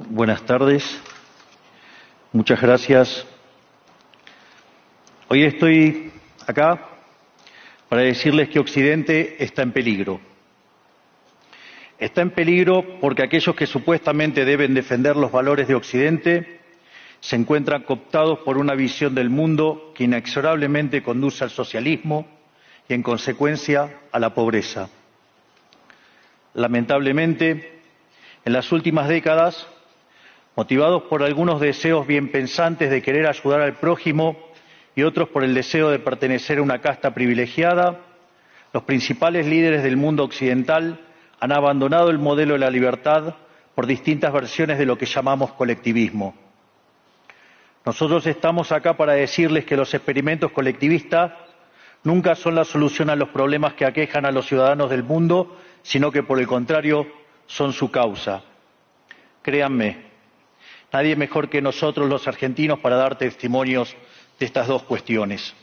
Buenas tardes. Muchas gracias. Hoy estoy acá para decirles que Occidente está en peligro. Está en peligro porque aquellos que supuestamente deben defender los valores de Occidente se encuentran cooptados por una visión del mundo que inexorablemente conduce al socialismo y, en consecuencia, a la pobreza. Lamentablemente, en las últimas décadas, motivados por algunos deseos bien pensantes de querer ayudar al prójimo y otros por el deseo de pertenecer a una casta privilegiada, los principales líderes del mundo occidental han abandonado el modelo de la libertad por distintas versiones de lo que llamamos colectivismo. Nosotros estamos acá para decirles que los experimentos colectivistas nunca son la solución a los problemas que aquejan a los ciudadanos del mundo, sino que, por el contrario, son su causa. Créanme, nadie mejor que nosotros los argentinos para dar testimonios de estas dos cuestiones.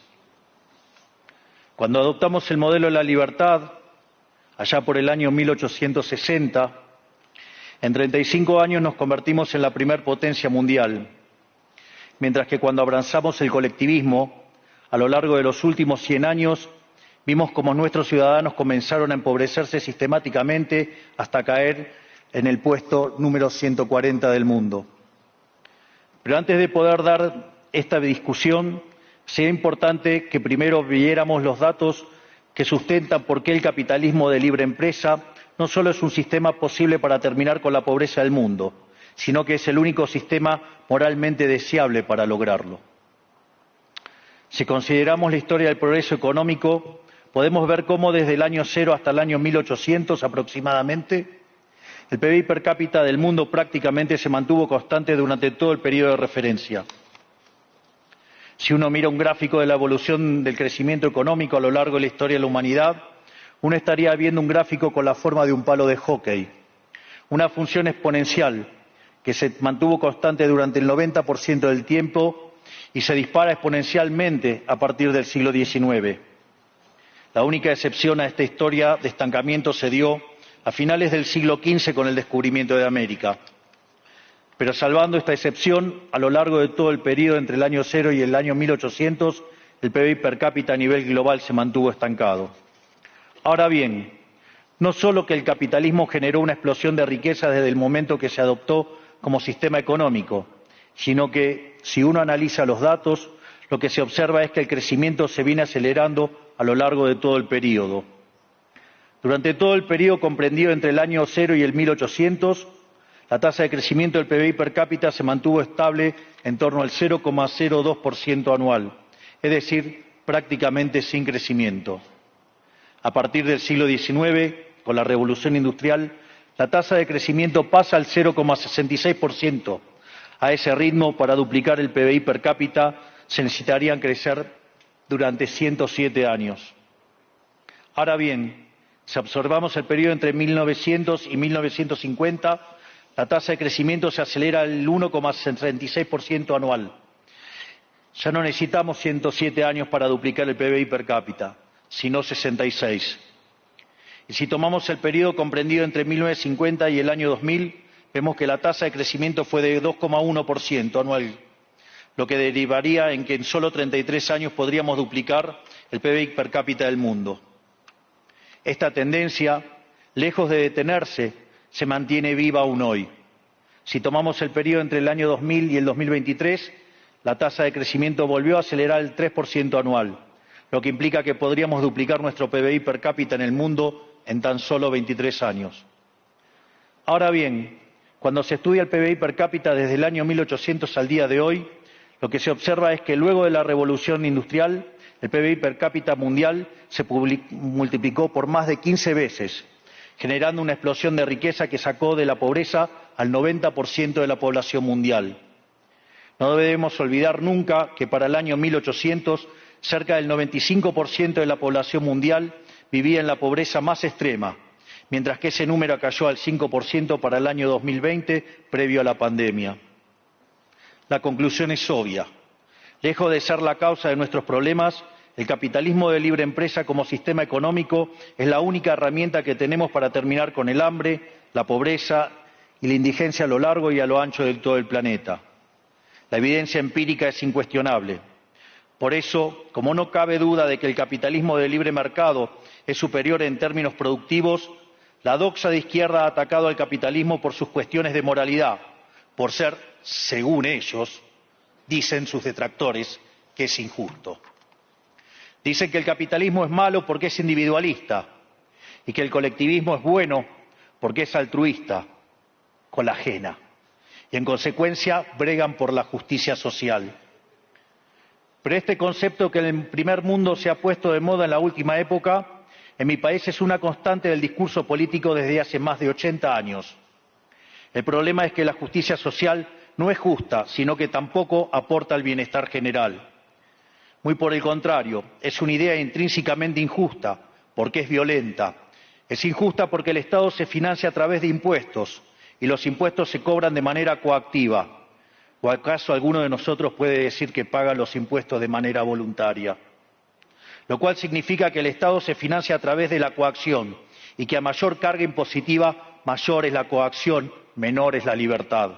Cuando adoptamos el modelo de la libertad, allá por el año 1860, en 35 años nos convertimos en la primer potencia mundial, mientras que cuando abrazamos el colectivismo, a lo largo de los últimos 100 años, vimos cómo nuestros ciudadanos comenzaron a empobrecerse sistemáticamente hasta caer en el puesto número 140 del mundo. Pero antes de poder dar esta discusión, sería importante que primero viéramos los datos que sustentan por qué el capitalismo de libre empresa no solo es un sistema posible para terminar con la pobreza del mundo, sino que es el único sistema moralmente deseable para lograrlo. Si consideramos la historia del progreso económico, podemos ver cómo desde el año 0 hasta el año 1800 aproximadamente, el PBI per cápita del mundo prácticamente se mantuvo constante durante todo el periodo de referencia. Si uno mira un gráfico de la evolución del crecimiento económico a lo largo de la historia de la humanidad, uno estaría viendo un gráfico con la forma de un palo de hockey, una función exponencial que se mantuvo constante durante el 90% del tiempo y se dispara exponencialmente a partir del siglo XIX. La única excepción a esta historia de estancamiento se dio a finales del siglo XV con el descubrimiento de América. Pero salvando esta excepción, a lo largo de todo el periodo entre el año 0 y el año 1800, el PBI per cápita a nivel global se mantuvo estancado. Ahora bien, no solo que el capitalismo generó una explosión de riqueza desde el momento que se adoptó como sistema económico, sino que, si uno analiza los datos, lo que se observa es que el crecimiento se viene acelerando a lo largo de todo el periodo. Durante todo el periodo comprendido entre el año 0 y el 1800, la tasa de crecimiento del PBI per cápita se mantuvo estable en torno al 0,02% anual, es decir, prácticamente sin crecimiento. A partir del siglo XIX, con la revolución industrial, la tasa de crecimiento pasa al 0,66%. A ese ritmo, para duplicar el PBI per cápita, se necesitarían crecer durante 107 años. Ahora bien, si observamos el periodo entre 1900 y 1950, la tasa de crecimiento se acelera al 1,36% anual. Ya no necesitamos 107 años para duplicar el PBI per cápita, sino 66. Y si tomamos el periodo comprendido entre 1950 y el año 2000, vemos que la tasa de crecimiento fue de 2,1% anual, lo que derivaría en que en solo 33 años podríamos duplicar el PBI per cápita del mundo. Esta tendencia, lejos de detenerse, se mantiene viva aún hoy. Si tomamos el periodo entre el año 2000 y el 2023, la tasa de crecimiento volvió a acelerar el 3% anual, lo que implica que podríamos duplicar nuestro PBI per cápita en el mundo en tan solo 23 años. Ahora bien, cuando se estudia el PBI per cápita desde el año 1800 al día de hoy, lo que se observa es que luego de la revolución industrial, el PBI per cápita mundial se multiplicó por más de 15 veces, generando una explosión de riqueza que sacó de la pobreza al 90% de la población mundial. No debemos olvidar nunca que para el año 1800, cerca del 95% de la población mundial vivía en la pobreza más extrema, mientras que ese número cayó al 5% para el año 2020, previo a la pandemia. La conclusión es obvia. Lejos de ser la causa de nuestros problemas, el capitalismo de libre empresa como sistema económico es la única herramienta que tenemos para terminar con el hambre, la pobreza y la indigencia a lo largo y a lo ancho de todo el planeta. La evidencia empírica es incuestionable. Por eso, como no cabe duda de que el capitalismo de libre mercado es superior en términos productivos, la doxa de izquierda ha atacado al capitalismo por sus cuestiones de moralidad, por ser, según ellos, dicen sus detractores, que es injusto. Dicen que el capitalismo es malo porque es individualista y que el colectivismo es bueno porque es altruista, con la ajena, y en consecuencia bregan por la justicia social. Pero este concepto que en el primer mundo se ha puesto de moda en la última época, en mi país es una constante del discurso político desde hace más de 80 años. El problema es que la justicia social no es justa, sino que tampoco aporta al bienestar general. Muy por el contrario, es una idea intrínsecamente injusta, porque es violenta. Es injusta porque el Estado se financia a través de impuestos, y los impuestos se cobran de manera coactiva. ¿O acaso alguno de nosotros puede decir que paga los impuestos de manera voluntaria? Lo cual significa que el Estado se financia a través de la coacción, y que a mayor carga impositiva, mayor es la coacción, menor es la libertad.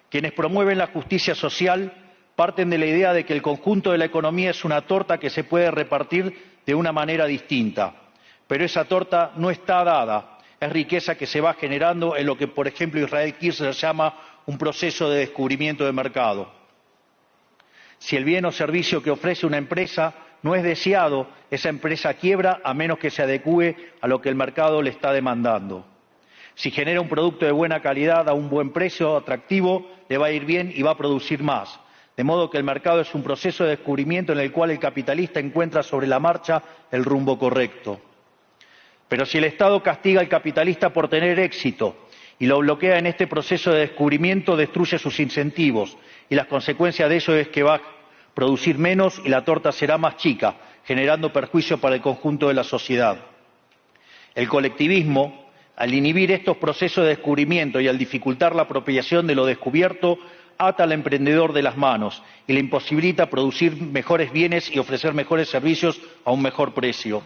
Quienes promueven la justicia social parten de la idea de que el conjunto de la economía es una torta que se puede repartir de una manera distinta. Pero esa torta no está dada, es riqueza que se va generando en lo que, por ejemplo, Israel Kirzler llama un proceso de descubrimiento de mercado. Si el bien o servicio que ofrece una empresa no es deseado, esa empresa quiebra a menos que se adecúe a lo que el mercado le está demandando. Si genera un producto de buena calidad a un buen precio atractivo, le va a ir bien y va a producir más. De modo que el mercado es un proceso de descubrimiento en el cual el capitalista encuentra sobre la marcha el rumbo correcto. Pero si el Estado castiga al capitalista por tener éxito y lo bloquea en este proceso de descubrimiento, destruye sus incentivos, y las consecuencias de ello es que va a producir menos y la torta será más chica, generando perjuicio para el conjunto de la sociedad. El colectivismo, al inhibir estos procesos de descubrimiento y al dificultar la apropiación de lo descubierto, ata al emprendedor de las manos y le imposibilita producir mejores bienes y ofrecer mejores servicios a un mejor precio.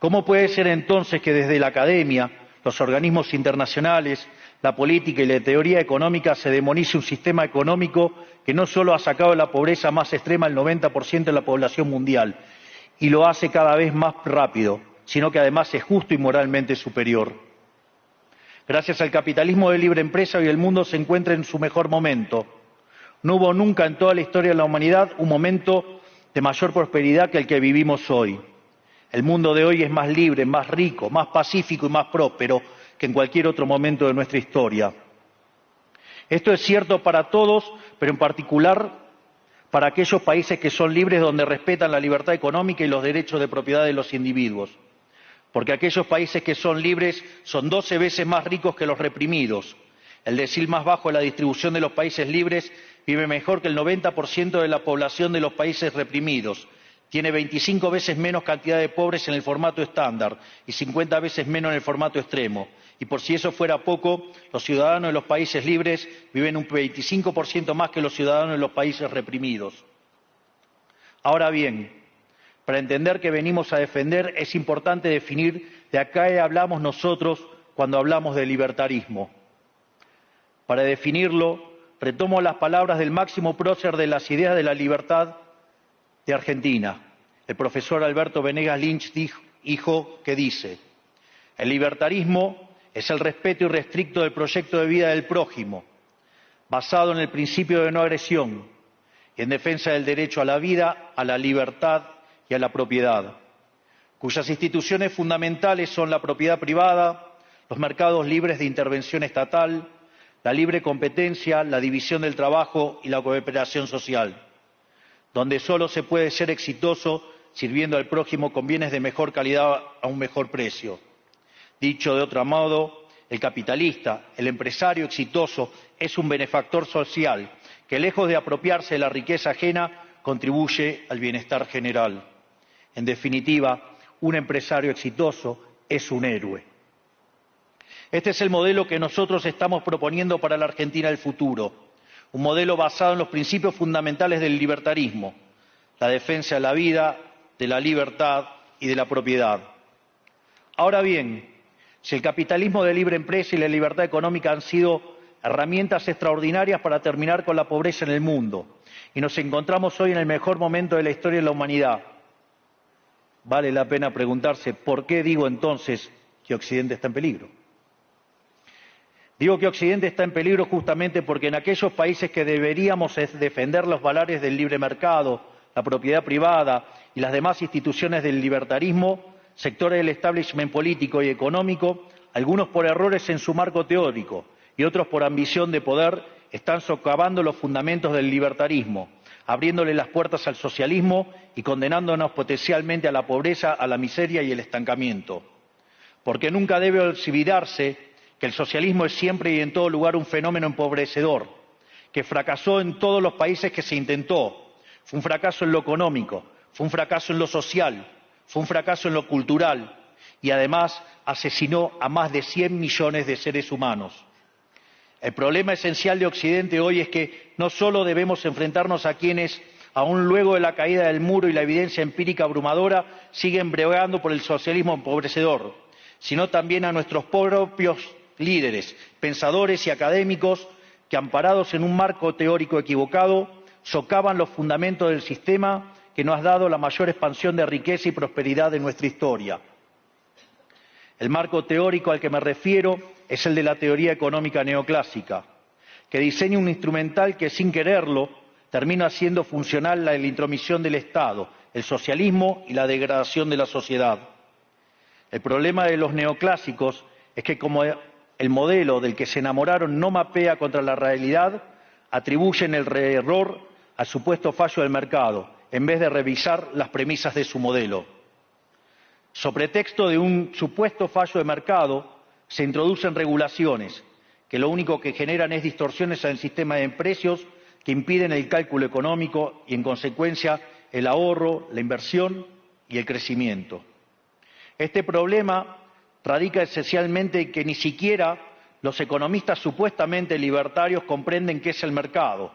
¿Cómo puede ser entonces que desde la academia, los organismos internacionales, la política y la teoría económica se demonice un sistema económico que no solo ha sacado de la pobreza más extrema al 90% de la población mundial y lo hace cada vez más rápido, sino que además es justo y moralmente superior? Gracias al capitalismo de libre empresa, hoy el mundo se encuentra en su mejor momento. No hubo nunca en toda la historia de la humanidad un momento de mayor prosperidad que el que vivimos hoy. El mundo de hoy es más libre, más rico, más pacífico y más próspero que en cualquier otro momento de nuestra historia. Esto es cierto para todos, pero en particular para aquellos países que son libres, donde respetan la libertad económica y los derechos de propiedad de los individuos. Porque aquellos países que son libres son 12 veces más ricos que los reprimidos. El decil más bajo de la distribución de los países libres vive mejor que el 90% de la población de los países reprimidos. Tiene 25 veces menos cantidad de pobres en el formato estándar y 50 veces menos en el formato extremo. Y por si eso fuera poco, los ciudadanos de los países libres viven un 25% más que los ciudadanos de los países reprimidos. Ahora bien, para entender qué venimos a defender es importante definir de a qué hablamos nosotros cuando hablamos de libertarismo. Para definirlo, retomo las palabras del máximo prócer de las ideas de la libertad de Argentina, el profesor Alberto Venegas Lynch, dijo que dice: el libertarismo es el respeto irrestricto del proyecto de vida del prójimo, basado en el principio de no agresión y en defensa del derecho a la vida, a la libertad y a la propiedad, cuyas instituciones fundamentales son la propiedad privada, los mercados libres de intervención estatal, la libre competencia, la división del trabajo y la cooperación social, donde solo se puede ser exitoso sirviendo al prójimo con bienes de mejor calidad a un mejor precio. Dicho de otro modo, el capitalista, el empresario exitoso, es un benefactor social que, lejos de apropiarse de la riqueza ajena, contribuye al bienestar general. En definitiva, un empresario exitoso es un héroe. Este es el modelo que nosotros estamos proponiendo para la Argentina del futuro, un modelo basado en los principios fundamentales del libertarismo, la defensa de la vida, de la libertad y de la propiedad. Ahora bien, Si el capitalismo de libre empresa y la libertad económica han sido herramientas extraordinarias para terminar con la pobreza en el mundo, y nos encontramos hoy en el mejor momento de la historia de la humanidad, vale la pena preguntarse ¿por qué digo entonces que Occidente está en peligro? Digo que Occidente está en peligro justamente porque en aquellos países que deberíamos defender los valores del libre mercado, la propiedad privada y las demás instituciones del libertarismo, sectores del establishment político y económico, algunos por errores en su marco teórico y otros por ambición de poder, están socavando los fundamentos del libertarismo, abriéndole las puertas al socialismo y condenándonos potencialmente a la pobreza, a la miseria y el estancamiento. Porque nunca debe olvidarse que el socialismo es siempre y en todo lugar un fenómeno empobrecedor, que fracasó en todos los países que se intentó. Fue un fracaso en lo económico, fue un fracaso en lo social, fue un fracaso en lo cultural y además asesinó a más de 100 millones de seres humanos. El problema esencial de Occidente hoy es que no solo debemos enfrentarnos a quienes, aún luego de la caída del muro y la evidencia empírica abrumadora, siguen bregando por el socialismo empobrecedor, sino también a nuestros propios líderes, pensadores y académicos que, amparados en un marco teórico equivocado, socavan los fundamentos del sistema que nos ha dado la mayor expansión de riqueza y prosperidad de nuestra historia. El marco teórico al que me refiero es el de la teoría económica neoclásica, que diseña un instrumental que, sin quererlo, termina haciendo funcional la intromisión del Estado, el socialismo y la degradación de la sociedad. El problema de los neoclásicos es que, como el modelo del que se enamoraron no mapea contra la realidad, atribuyen el error al supuesto fallo del mercado, en vez de revisar las premisas de su modelo. Sobre pretexto de un supuesto fallo de mercado, se introducen regulaciones que lo único que generan es distorsiones en el sistema de precios que impiden el cálculo económico y, en consecuencia, el ahorro, la inversión y el crecimiento. Este problema radica esencialmente en que ni siquiera los economistas supuestamente libertarios comprenden qué es el mercado,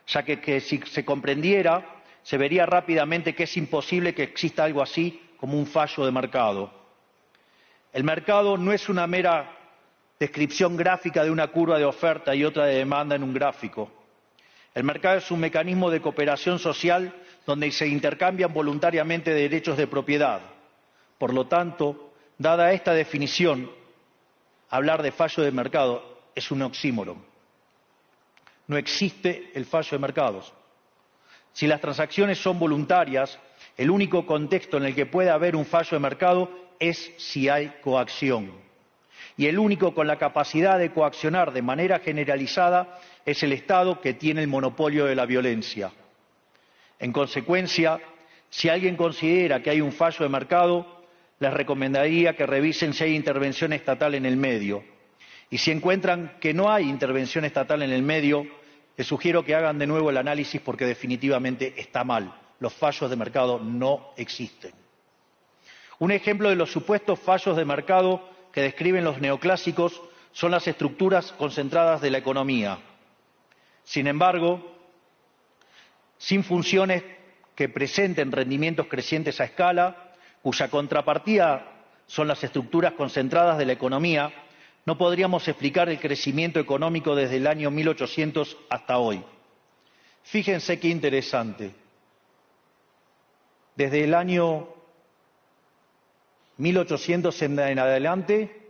ya que si se comprendiera, se vería rápidamente que es imposible que exista algo así como un fallo de mercado. El mercado no es una mera descripción gráfica de una curva de oferta y otra de demanda en un gráfico. El mercado es un mecanismo de cooperación social donde se intercambian voluntariamente derechos de propiedad. Por lo tanto, dada esta definición, hablar de fallo de mercado es un oxímoron. No existe el fallo de mercados. Si las transacciones son voluntarias, el único contexto en el que puede haber un fallo de mercado es si hay coacción. Y el único con la capacidad de coaccionar de manera generalizada es el Estado, que tiene el monopolio de la violencia. En consecuencia, si alguien considera que hay un fallo de mercado, les recomendaría que revisen si hay intervención estatal en el medio. Y si encuentran que no hay intervención estatal en el medio, les sugiero que hagan de nuevo el análisis porque definitivamente está mal. Los fallos de mercado no existen. Un ejemplo de los supuestos fallos de mercado que describen los neoclásicos son las estructuras concentradas de la economía. Sin embargo, sin funciones que presenten rendimientos crecientes a escala, cuya contrapartida son las estructuras concentradas de la economía, no podríamos explicar el crecimiento económico desde el año 1800 hasta hoy. Fíjense qué interesante. Desde el año 1800 en adelante,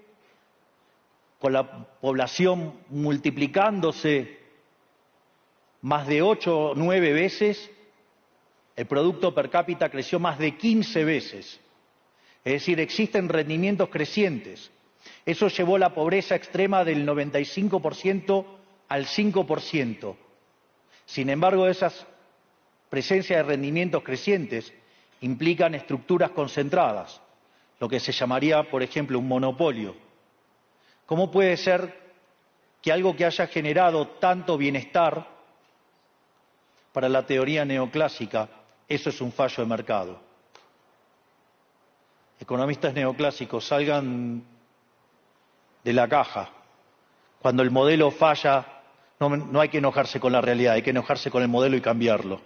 con la población multiplicándose más de 8 o 9 veces, el Producto Per cápita creció más de 15 veces. Es decir, existen rendimientos crecientes. Eso llevó la pobreza extrema del 95% al 5%. Sin embargo, esas presencias de rendimientos crecientes implican estructuras concentradas, lo que se llamaría, por ejemplo, un monopolio. ¿Cómo puede ser que algo que haya generado tanto bienestar para la teoría neoclásica, eso es un fallo de mercado? Economistas neoclásicos, salgan de la caja. Cuando el modelo falla, no hay que enojarse con la realidad, hay que enojarse con el modelo y cambiarlo.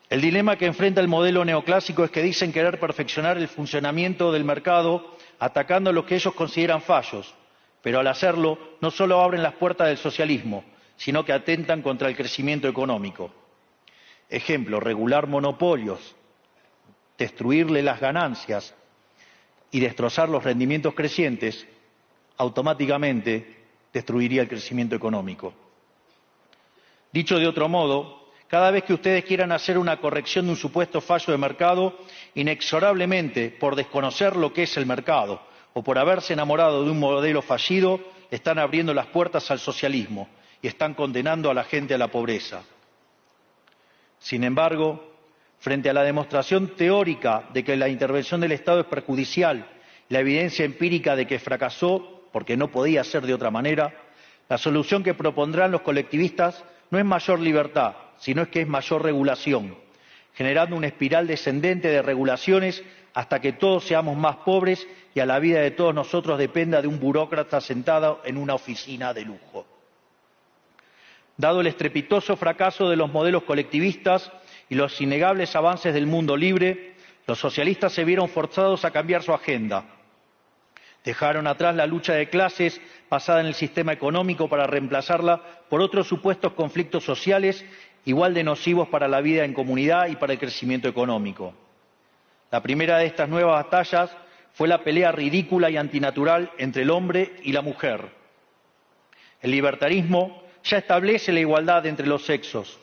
El dilema que enfrenta el modelo neoclásico es que dicen querer perfeccionar el funcionamiento del mercado atacando lo que ellos consideran fallos, pero al hacerlo no solo abren las puertas del socialismo, sino que atentan contra el crecimiento económico. Ejemplo, regular monopolios, destruirle las ganancias y destrozar los rendimientos crecientes, automáticamente destruiría el crecimiento económico. Dicho de otro modo, cada vez que ustedes quieran hacer una corrección de un supuesto fallo de mercado, inexorablemente, por desconocer lo que es el mercado o por haberse enamorado de un modelo fallido, están abriendo las puertas al socialismo y están condenando a la gente a la pobreza. Sin embargo, frente a la demostración teórica de que la intervención del Estado es perjudicial, la evidencia empírica de que fracasó porque no podía ser de otra manera, la solución que propondrán los colectivistas no es mayor libertad, sino es que es mayor regulación, generando una espiral descendente de regulaciones hasta que todos seamos más pobres y a la vida de todos nosotros dependa de un burócrata sentado en una oficina de lujo. Dado el estrepitoso fracaso de los modelos colectivistas y los innegables avances del mundo libre, los socialistas se vieron forzados a cambiar su agenda. Dejaron atrás la lucha de clases basada en el sistema económico para reemplazarla por otros supuestos conflictos sociales igual de nocivos para la vida en comunidad y para el crecimiento económico. La primera de estas nuevas batallas fue la pelea ridícula y antinatural entre el hombre y la mujer. El libertarismo ya establece la igualdad entre los sexos.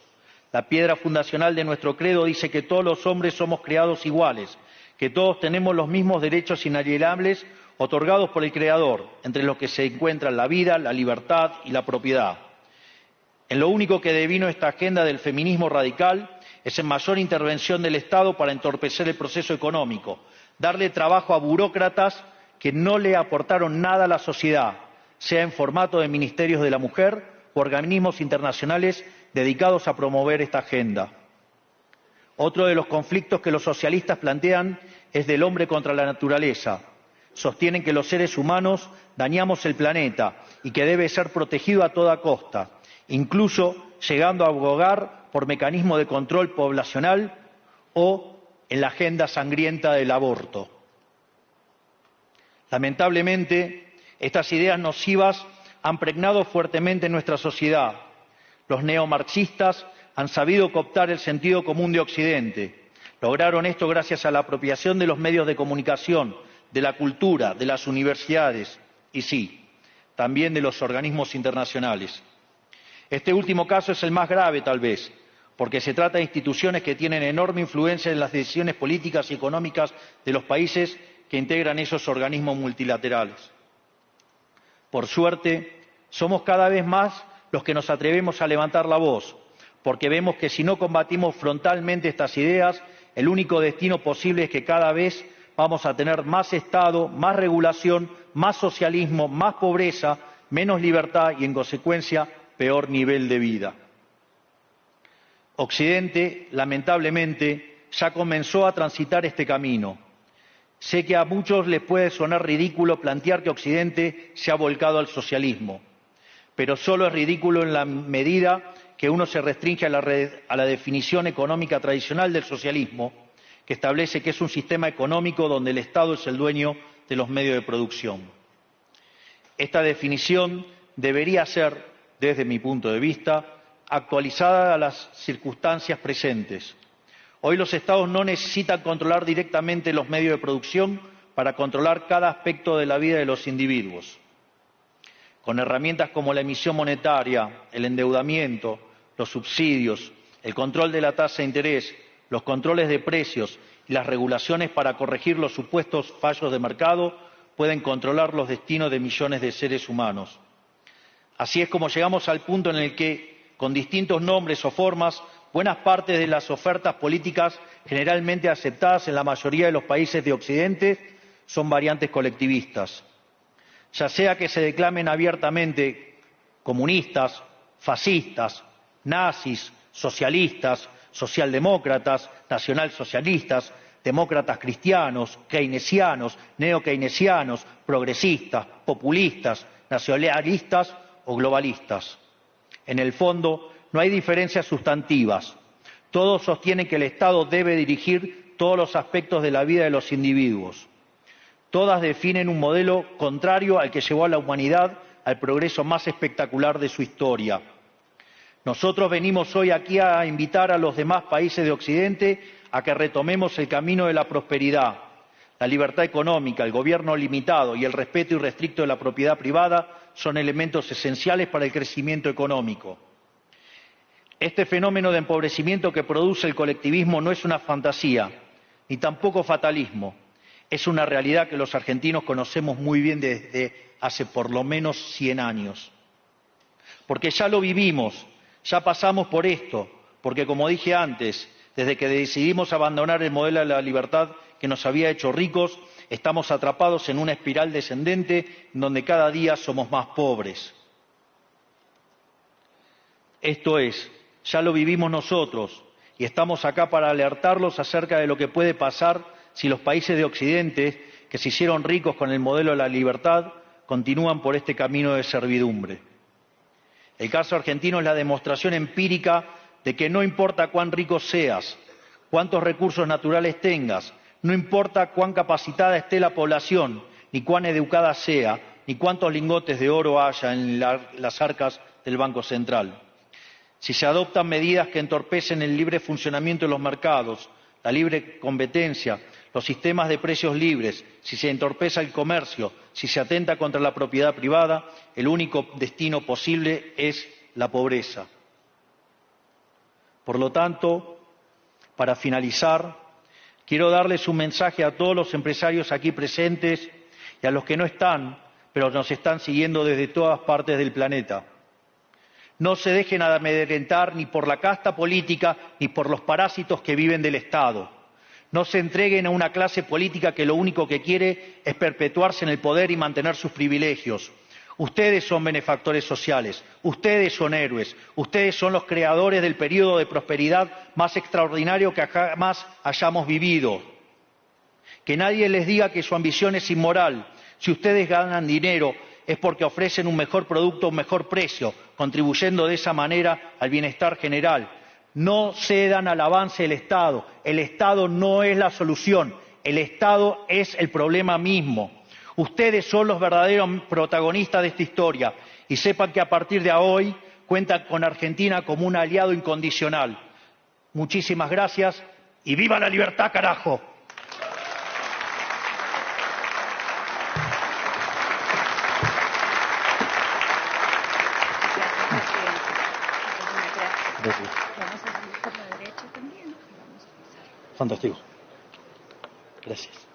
La piedra fundacional de nuestro credo dice que todos los hombres somos creados iguales, que todos tenemos los mismos derechos inalienables otorgados por el Creador, entre los que se encuentran la vida, la libertad y la propiedad. En lo único que devino esta agenda del feminismo radical es en mayor intervención del Estado para entorpecer el proceso económico, darle trabajo a burócratas que no le aportaron nada a la sociedad, sea en formato de ministerios de la mujer o organismos internacionales dedicados a promover esta agenda. Otro de los conflictos que los socialistas plantean es del hombre contra la naturaleza. Sostienen que los seres humanos dañamos el planeta y que debe ser protegido a toda costa, incluso llegando a abogar por mecanismos de control poblacional o en la agenda sangrienta del aborto. Lamentablemente, estas ideas nocivas han pregnado fuertemente en nuestra sociedad. Los neomarxistas han sabido cooptar el sentido común de Occidente. Lograron esto gracias a la apropiación de los medios de comunicación, de la cultura, de las universidades y sí, también de los organismos internacionales. Este último caso es el más grave, tal vez, porque se trata de instituciones que tienen enorme influencia en las decisiones políticas y económicas de los países que integran esos organismos multilaterales. Por suerte, somos cada vez más los que nos atrevemos a levantar la voz, porque vemos que si no combatimos frontalmente estas ideas, el único destino posible es que cada vez vamos a tener más Estado, más regulación, más socialismo, más pobreza, menos libertad y, en consecuencia, peor nivel de vida. Occidente, lamentablemente, ya comenzó a transitar este camino. Sé que a muchos les puede sonar ridículo plantear que Occidente se ha volcado al socialismo, pero solo es ridículo en la medida que uno se restringe a la definición económica tradicional del socialismo, que establece que es un sistema económico donde el Estado es el dueño de los medios de producción. Esta definición debería ser, desde mi punto de vista, actualizada a las circunstancias presentes. Hoy los Estados no necesitan controlar directamente los medios de producción para controlar cada aspecto de la vida de los individuos. Con herramientas como la emisión monetaria, el endeudamiento, los subsidios, el control de la tasa de interés, los controles de precios y las regulaciones para corregir los supuestos fallos de mercado pueden controlar los destinos de millones de seres humanos. Así es como llegamos al punto en el que, con distintos nombres o formas, buenas partes de las ofertas políticas generalmente aceptadas en la mayoría de los países de Occidente son variantes colectivistas. Ya sea que se declamen abiertamente comunistas, fascistas, nazis, socialistas, socialdemócratas, nacionalsocialistas, demócratas cristianos, keynesianos, neokeynesianos, progresistas, populistas, nacionalistas o globalistas. En el fondo, no hay diferencias sustantivas. Todos sostienen que el Estado debe dirigir todos los aspectos de la vida de los individuos. Todas definen un modelo contrario al que llevó a la humanidad al progreso más espectacular de su historia. Nosotros venimos hoy aquí a invitar a los demás países de Occidente a que retomemos el camino de la prosperidad. La libertad económica, el gobierno limitado y el respeto irrestricto de la propiedad privada son elementos esenciales para el crecimiento económico. Este fenómeno de empobrecimiento que produce el colectivismo no es una fantasía, ni tampoco fatalismo. Es una realidad que los argentinos conocemos muy bien desde hace por lo menos 100 años. Porque ya lo vivimos, ya pasamos por esto, porque como dije antes, desde que decidimos abandonar el modelo de la libertad que nos había hecho ricos, estamos atrapados en una espiral descendente en donde cada día somos más pobres. Esto es, ya lo vivimos nosotros y estamos acá para alertarlos acerca de lo que puede pasar si los países de Occidente, que se hicieron ricos con el modelo de la libertad, continúan por este camino de servidumbre. El caso argentino es la demostración empírica de que no importa cuán rico seas, cuántos recursos naturales tengas, no importa cuán capacitada esté la población, ni cuán educada sea, ni cuántos lingotes de oro haya en las arcas del Banco Central. Si se adoptan medidas que entorpecen el libre funcionamiento de los mercados, la libre competencia, los sistemas de precios libres, si se entorpece el comercio, si se atenta contra la propiedad privada, el único destino posible es la pobreza. Por lo tanto, para finalizar, quiero darles un mensaje a todos los empresarios aquí presentes y a los que no están, pero nos están siguiendo desde todas partes del planeta. No se dejen amedrentar ni por la casta política ni por los parásitos que viven del Estado. No se entreguen a una clase política que lo único que quiere es perpetuarse en el poder y mantener sus privilegios. Ustedes son benefactores sociales, ustedes son héroes, ustedes son los creadores del periodo de prosperidad más extraordinario que jamás hayamos vivido. Que nadie les diga que su ambición es inmoral. Si ustedes ganan dinero es porque ofrecen un mejor producto a un mejor precio, contribuyendo de esa manera al bienestar general. No cedan al avance del Estado. El Estado no es la solución. El Estado es el problema mismo. Ustedes son los verdaderos protagonistas de esta historia y sepan que a partir de hoy cuentan con Argentina como un aliado incondicional. Muchísimas gracias y ¡viva la libertad, carajo! Gracias. Vamos a seguir por la derecha también. Vamos a pasar. Fantástico. Gracias.